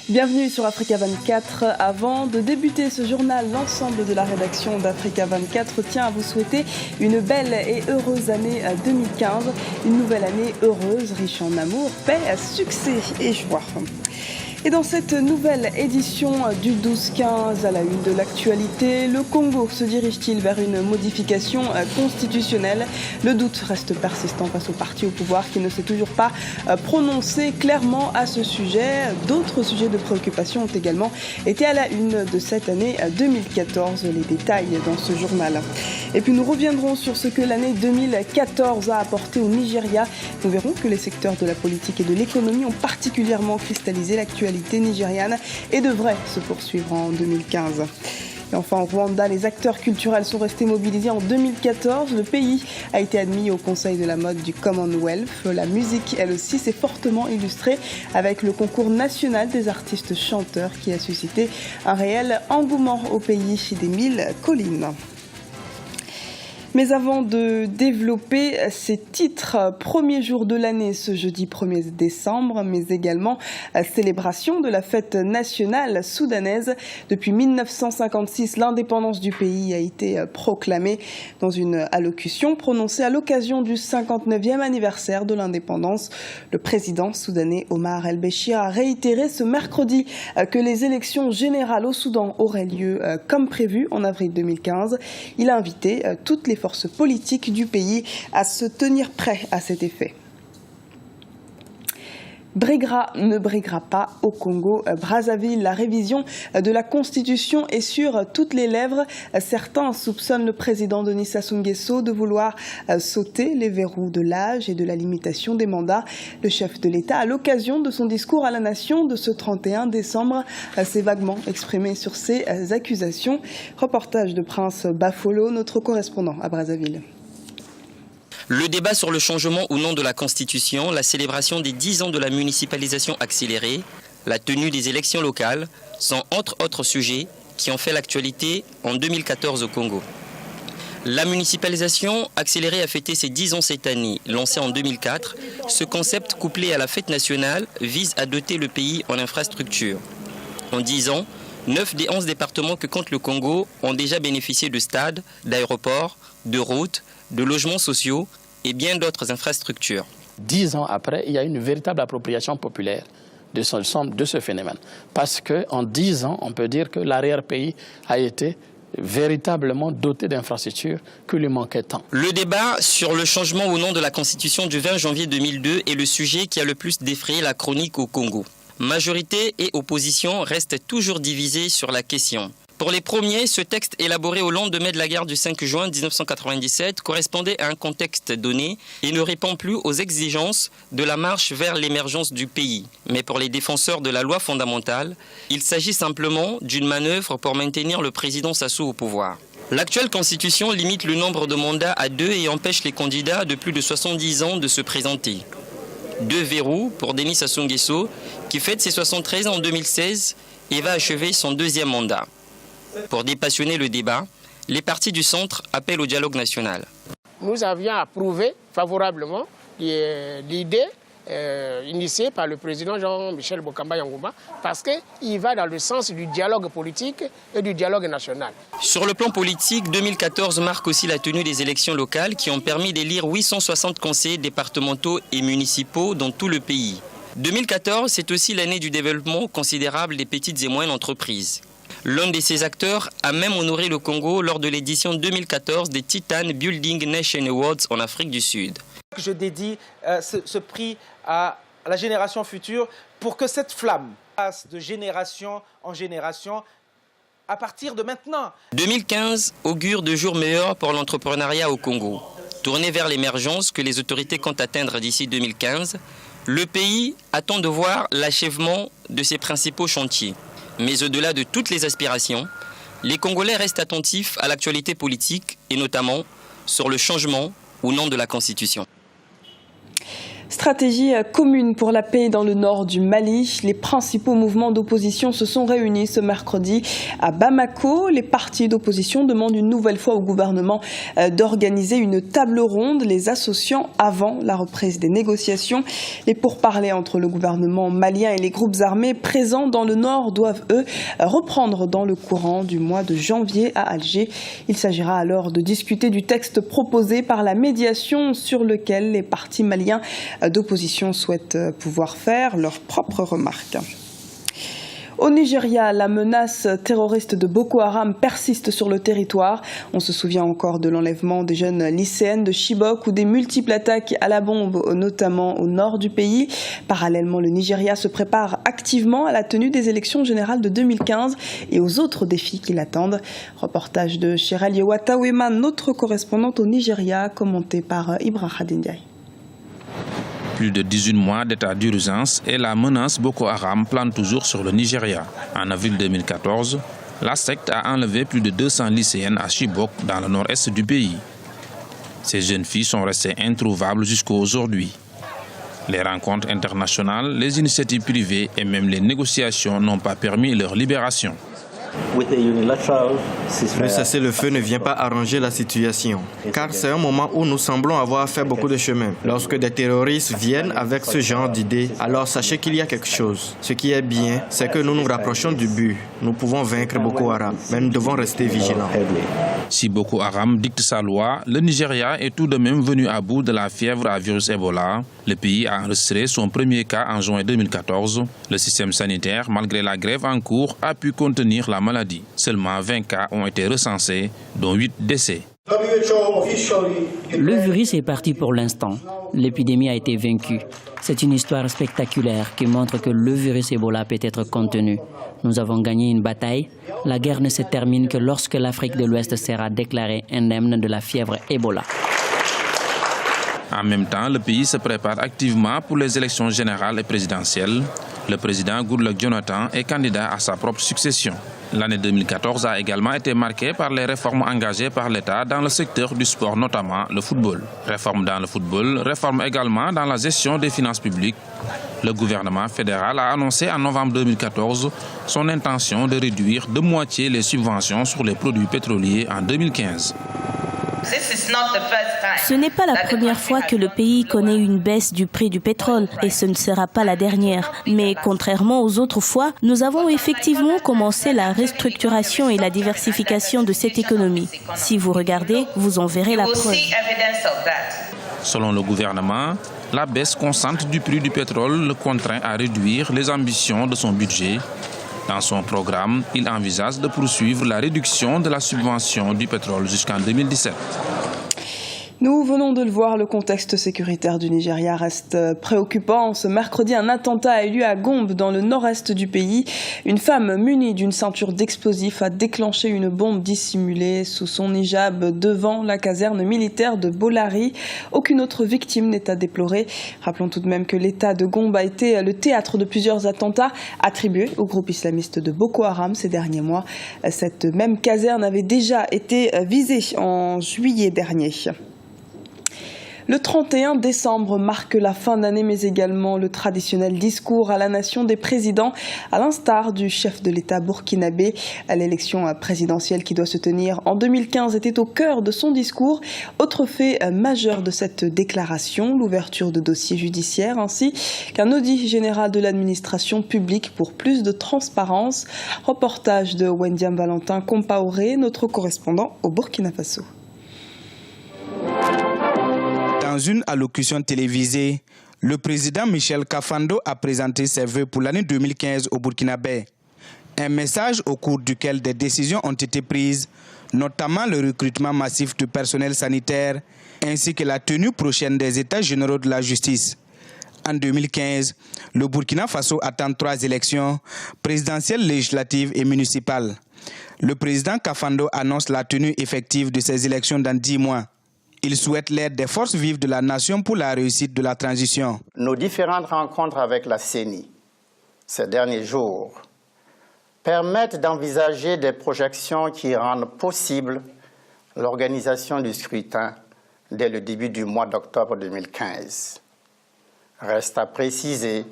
Bienvenue sur Africa 24. Avant de débuter ce journal, l'ensemble de la rédaction d'Africa 24 tient à vous souhaiter une belle et heureuse année 2015. Une nouvelle année heureuse, riche en amour, paix, succès et joie. Et dans cette nouvelle édition du 12-15, à la une de l'actualité, le Congo se dirige-t-il vers une modification constitutionnelle? Le doute reste persistant face au parti au pouvoir qui ne s'est toujours pas prononcé clairement à ce sujet. D'autres sujets de préoccupation ont également été à la une de cette année 2014. Les détails dans ce journal. Et puis nous reviendrons sur ce que l'année 2014 a apporté au Nigeria. Nous verrons que les secteurs de la politique et de l'économie ont particulièrement cristallisé l'actualité nigériane et devrait se poursuivre en 2015. Et enfin, au Rwanda, les acteurs culturels sont restés mobilisés en 2014. Le pays a été admis au Conseil de la mode du Commonwealth. La musique, elle aussi, s'est fortement illustrée avec le concours national des artistes chanteurs qui a suscité un réel engouement au pays des 1000 collines. Mais avant de développer ces titres, premier jour de l'année ce jeudi 1er décembre, mais également célébration de la fête nationale soudanaise. Depuis 1956, l'indépendance du pays a été proclamée dans une allocution prononcée à l'occasion du 59e anniversaire de l'indépendance. Le président soudanais Omar el-Béchir a réitéré ce mercredi que les élections générales au Soudan auraient lieu comme prévu en avril 2015. Il a invité toutes les forces politiques du pays à se tenir prêts à cet effet. Briguera ne briguera pas au Congo Brazzaville. La révision de la Constitution est sur toutes les lèvres. Certains soupçonnent le président Denis Sassou Nguesso de vouloir sauter les verrous de l'âge et de la limitation des mandats. Le chef de l'État, à l'occasion de son discours à la nation de ce 31 décembre, s'est vaguement exprimé sur ces accusations. Reportage de Prince Bafolo, notre correspondant à Brazzaville. Le débat sur le changement ou non de la Constitution, la célébration des 10 ans de la municipalisation accélérée, la tenue des élections locales sont entre autres sujets qui ont fait l'actualité en 2014 au Congo. La municipalisation accélérée a fêté ses 10 ans cette année. Lancé en 2004, ce concept couplé à la fête nationale vise à doter le pays en infrastructures. En 10 ans, 9 des 11 départements que compte le Congo ont déjà bénéficié de stades, d'aéroports, de routes, de logements sociaux et bien d'autres infrastructures. 10 ans après, il y a une véritable appropriation populaire de ce phénomène. Parce qu'en 10 ans, on peut dire que l'arrière-pays a été véritablement doté d'infrastructures que lui manquait tant. Le débat sur le changement ou non de la Constitution du 20 janvier 2002 est le sujet qui a le plus défrayé la chronique au Congo. Majorité et opposition restent toujours divisés sur la question. Pour les premiers, ce texte élaboré au lendemain de la guerre du 5 juin 1997 correspondait à un contexte donné et ne répond plus aux exigences de la marche vers l'émergence du pays. Mais pour les défenseurs de la loi fondamentale, il s'agit simplement d'une manœuvre pour maintenir le président Sassou au pouvoir. L'actuelle constitution limite le nombre de mandats à 2 et empêche les candidats de plus de 70 ans de se présenter. 2 verrous pour Denis Sassou Nguesso, qui fête ses 73 ans en 2016 et va achever son 2e mandat. Pour dépassionner le débat, les partis du centre appellent au dialogue national. Nous avions approuvé favorablement l'idée initiée par le président Jean-Michel Bokamba-Yangouma parce qu'il va dans le sens du dialogue politique et du dialogue national. Sur le plan politique, 2014 marque aussi la tenue des élections locales qui ont permis d'élire 860 conseillers départementaux et municipaux dans tout le pays. 2014, c'est aussi l'année du développement considérable des petites et moyennes entreprises. L'un de ces acteurs a même honoré le Congo lors de l'édition 2014 des Titan Building Nation Awards en Afrique du Sud. Je dédie ce prix à la génération future pour que cette flamme passe de génération en génération à partir de maintenant. 2015 augure de jours meilleurs pour l'entrepreneuriat au Congo. Tourné vers l'émergence que les autorités comptent atteindre d'ici 2015, le pays attend de voir l'achèvement de ses principaux chantiers. Mais au-delà de toutes les aspirations, les Congolais restent attentifs à l'actualité politique et notamment sur le changement ou non de la Constitution. Stratégie commune pour la paix dans le nord du Mali. Les principaux mouvements d'opposition se sont réunis ce mercredi à Bamako. Les partis d'opposition demandent une nouvelle fois au gouvernement d'organiser une table ronde les associant avant la reprise des négociations. Les pourparlers entre le gouvernement malien et les groupes armés présents dans le nord doivent, eux, reprendre dans le courant du mois de janvier à Alger. Il s'agira alors de discuter du texte proposé par la médiation sur lequel les partis maliens d'opposition souhaitent pouvoir faire leurs propres remarques. Au Nigeria, la menace terroriste de Boko Haram persiste sur le territoire. On se souvient encore de l'enlèvement des jeunes lycéennes de Chibok ou des multiples attaques à la bombe, notamment au nord du pays. Parallèlement, le Nigeria se prépare activement à la tenue des élections générales de 2015 et aux autres défis qui l'attendent. Reportage de Cheryl Yewatawema, notre correspondante au Nigeria, commenté par Ibrahim Ndiaye. Plus de 18 mois d'état d'urgence et la menace Boko Haram plane toujours sur le Nigeria. En avril 2014, la secte a enlevé plus de 200 lycéennes à Chibok, dans le nord-est du pays. Ces jeunes filles sont restées introuvables jusqu'à aujourd'hui. Les rencontres internationales, les initiatives privées et même les négociations n'ont pas permis leur libération. Le cessez-le-feu ne vient pas arranger la situation, car c'est un moment où nous semblons avoir fait beaucoup de chemin. Lorsque des terroristes viennent avec ce genre d'idées, alors sachez qu'il y a quelque chose. Ce qui est bien, c'est que nous nous rapprochons du but. Nous pouvons vaincre Boko Haram, mais nous devons rester vigilants. Si Boko Haram dicte sa loi, le Nigeria est tout de même venu à bout de la fièvre à virus Ebola. Le pays a enregistré son premier cas en juin 2014. Le système sanitaire, malgré la grève en cours, a pu contenir la maladie. Seulement 20 cas ont été recensés, dont 8 décès. Le virus est parti pour l'instant. L'épidémie a été vaincue. C'est une histoire spectaculaire qui montre que le virus Ebola peut être contenu. Nous avons gagné une bataille. La guerre ne se termine que lorsque l'Afrique de l'Ouest sera déclarée indemne de la fièvre Ebola. En même temps, le pays se prépare activement pour les élections générales et présidentielles. Le président Goodluck Jonathan est candidat à sa propre succession. L'année 2014 a également été marquée par les réformes engagées par l'État dans le secteur du sport, notamment le football. Réforme dans le football, réforme également dans la gestion des finances publiques. Le gouvernement fédéral a annoncé en novembre 2014 son intention de réduire de moitié les subventions sur les produits pétroliers en 2015. Ce n'est pas la première fois que le pays connaît une baisse du prix du pétrole et ce ne sera pas la dernière. Mais contrairement aux autres fois, nous avons effectivement commencé la restructuration et la diversification de cette économie. Si vous regardez, vous en verrez la preuve. Selon le gouvernement, la baisse constante du prix du pétrole le contraint à réduire les ambitions de son budget. Dans son programme, il envisage de poursuivre la réduction de la subvention du pétrole jusqu'en 2017. Nous venons de le voir, le contexte sécuritaire du Nigeria reste préoccupant. Ce mercredi, un attentat a eu lieu à Gombe, dans le nord-est du pays. Une femme munie d'une ceinture d'explosifs a déclenché une bombe dissimulée sous son hijab devant la caserne militaire de Bolari. Aucune autre victime n'est à déplorer. Rappelons tout de même que l'État de Gombe a été le théâtre de plusieurs attentats attribués au groupe islamiste de Boko Haram ces derniers mois. Cette même caserne avait déjà été visée en juillet dernier. Le 31 décembre marque la fin d'année, mais également le traditionnel discours à la nation des présidents, à l'instar du chef de l'État burkinabé. L'élection présidentielle qui doit se tenir en 2015 était au cœur de son discours. Autre fait majeur de cette déclaration, l'ouverture de dossiers judiciaires ainsi qu'un audit général de l'administration publique pour plus de transparence. Reportage de Wendiam Valentin Compaoré, notre correspondant au Burkina Faso. Dans une allocution télévisée, le président Michel Kafando a présenté ses vœux pour l'année 2015 au Burkinabé. Un message au cours duquel des décisions ont été prises, notamment le recrutement massif de personnel sanitaire, ainsi que la tenue prochaine des États généraux de la justice. En 2015, le Burkina Faso attend 3 élections, présidentielles, législatives et municipales. Le président Kafando annonce la tenue effective de ces élections dans 10 mois. Il souhaite l'aide des forces vives de la nation pour la réussite de la transition. Nos différentes rencontres avec la CENI ces derniers jours permettent d'envisager des projections qui rendent possible l'organisation du scrutin dès le début du mois d'octobre 2015. Reste à préciser,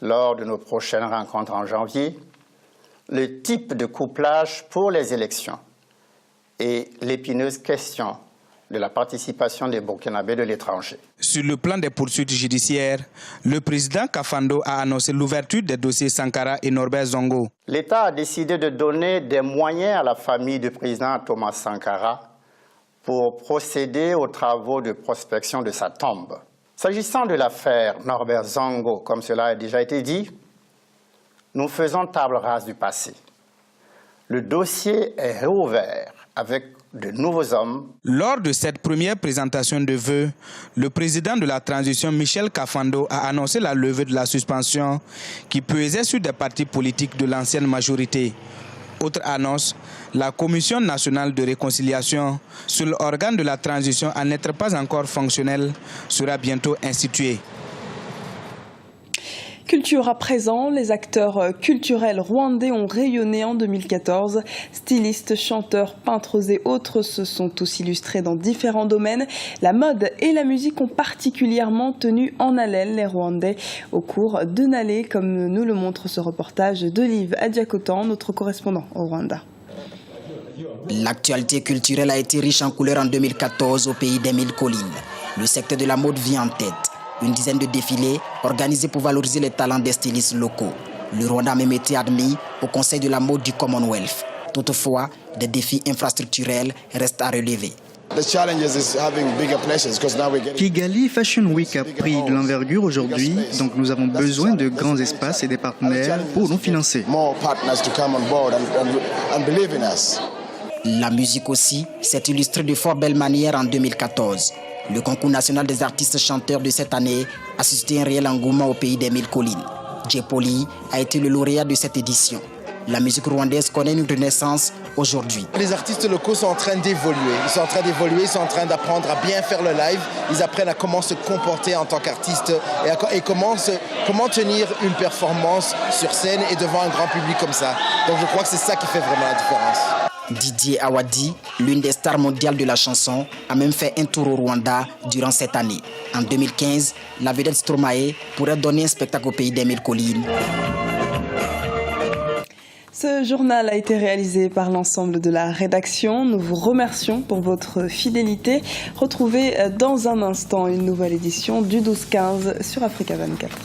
lors de nos prochaines rencontres en janvier, le type de couplage pour les élections et l'épineuse question de la participation des Burkinabés de l'étranger. Sur le plan des poursuites judiciaires, le président Kafando a annoncé l'ouverture des dossiers Sankara et Norbert Zongo. L'État a décidé de donner des moyens à la famille du président Thomas Sankara pour procéder aux travaux de prospection de sa tombe. S'agissant de l'affaire Norbert Zongo, comme cela a déjà été dit, nous faisons table rase du passé. Le dossier est réouvert avec de nouveaux hommes. Lors de cette première présentation de vœux, le président de la transition, Michel Kafando, a annoncé la levée de la suspension qui pesait sur des partis politiques de l'ancienne majorité. Autre annonce, la Commission nationale de réconciliation, seul organe de la transition à n'être pas encore fonctionnel, sera bientôt instituée. Culture à présent, les acteurs culturels rwandais ont rayonné en 2014. Stylistes, chanteurs, peintres et autres se sont tous illustrés dans différents domaines. La mode et la musique ont particulièrement tenu en haleine les Rwandais au cours de Nalé, comme nous le montre ce reportage d'Olive Adjakotan, notre correspondant au Rwanda. L'actualité culturelle a été riche en couleurs en 2014 au pays des 1000 collines. Le secteur de la mode vient en tête. Une dizaine de défilés organisés pour valoriser les talents des stylistes locaux. Le Rwanda a même été admis au Conseil de la mode du Commonwealth. Toutefois, des défis infrastructurels restent à relever. Kigali Fashion Week a pris de l'envergure aujourd'hui, donc nous avons besoin de grands espaces et des partenaires pour nous financer. La musique aussi s'est illustrée de fort belle manière en 2014. Le concours national des artistes chanteurs de cette année a suscité un réel engouement au pays des 1000 collines. Djepoli a été le lauréat de cette édition. La musique rwandaise connaît une renaissance aujourd'hui. Les artistes locaux sont en train d'évoluer. Ils sont en train d'apprendre à bien faire le live. Ils apprennent à comment se comporter en tant qu'artiste et comment tenir une performance sur scène et devant un grand public comme ça. Donc je crois que c'est ça qui fait vraiment la différence. Didier Awadi, l'une des stars mondiales de la chanson, a même fait un tour au Rwanda durant cette année. En 2015, la vedette Stromae pourrait donner un spectacle au pays des 1000 collines. Ce journal a été réalisé par l'ensemble de la rédaction. Nous vous remercions pour votre fidélité. Retrouvez dans un instant une nouvelle édition du 12-15 sur Africa 24.